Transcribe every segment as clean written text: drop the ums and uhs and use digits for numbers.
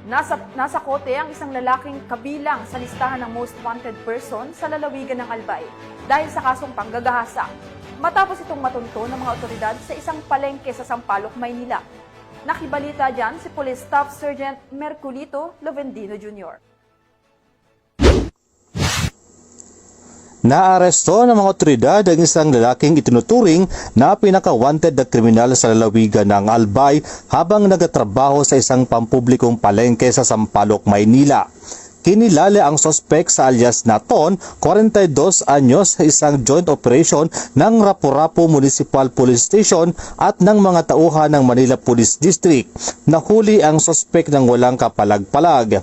Nasa kote ang isang lalaking kabilang sa listahan ng most wanted person sa lalawigan ng Albay dahil sa kasong panggagahasa. Matapos itong matunto ng mga otoridad sa isang palengke sa Sampaloc, Maynila. Nakibalita dyan si Police Staff Sergeant Merculito Lovendino Jr. Naaresto ng mga otoridad ang isang lalaking itinuturing na pinaka-wanted na kriminal sa lalawigan ng Albay habang nagtatrabaho sa isang pampublikong palengke sa Sampaloc, Maynila. Kinilala ang sospek sa alias na Ton, 42 anyos, sa isang joint operation ng Rapu-Rapu Municipal Police Station at ng mga tauhan ng Manila Police District. Nahuli ang sospek ng walang kapalag-palag.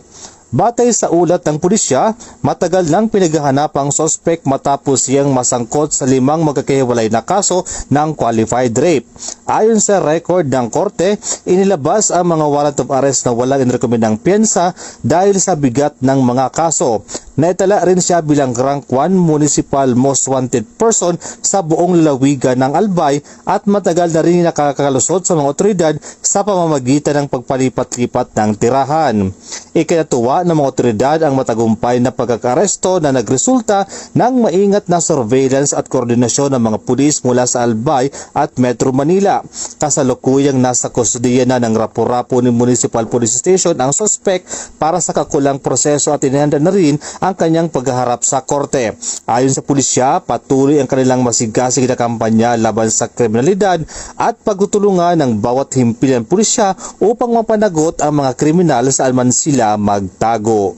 Batay sa ulat ng pulisya, matagal nang pinaghahanap ang sospek matapos siyang masangkot sa 5 magkakahiwalay na kaso ng qualified rape. Ayon sa record ng korte, inilabas ang mga warrant of arrest na walang inirekomendang piyensa dahil sa bigat ng mga kaso. Naitala rin siya bilang rank 1 municipal most wanted person sa buong lalawigan ng Albay at matagal na rin nakakalusot sa mga otoridad sa pamamagitan ng pagpalipat-lipat ng tirahan. Ikinatuwa ng mga otoridad ang matagumpay na pagkakaresto na nagresulta ng maingat na surveillance at koordinasyon ng mga pulis mula sa Albay at Metro Manila. Kasalukuyang nasa kustudiya na ng Rapu-Rapu ni Municipal Police Station ang sospek para sa kakulang proseso at inihanda na rin ang kanyang paghaharap sa korte. Ayon sa pulisya, patuloy ang kanilang masigasig na kampanya laban sa kriminalidad at pagtutulungan ng bawat himpilan pulisya upang mapanagot ang mga kriminal saan man sila magtago.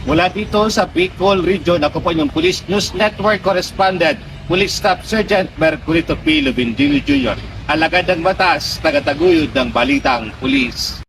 Mula dito sa Bicol Region, ako po yung Police News Network Correspondent, Police Staff Sergeant Merculito P. Lovendino Jr. Alagad ng batas, tagataguyod ng balitang pulis.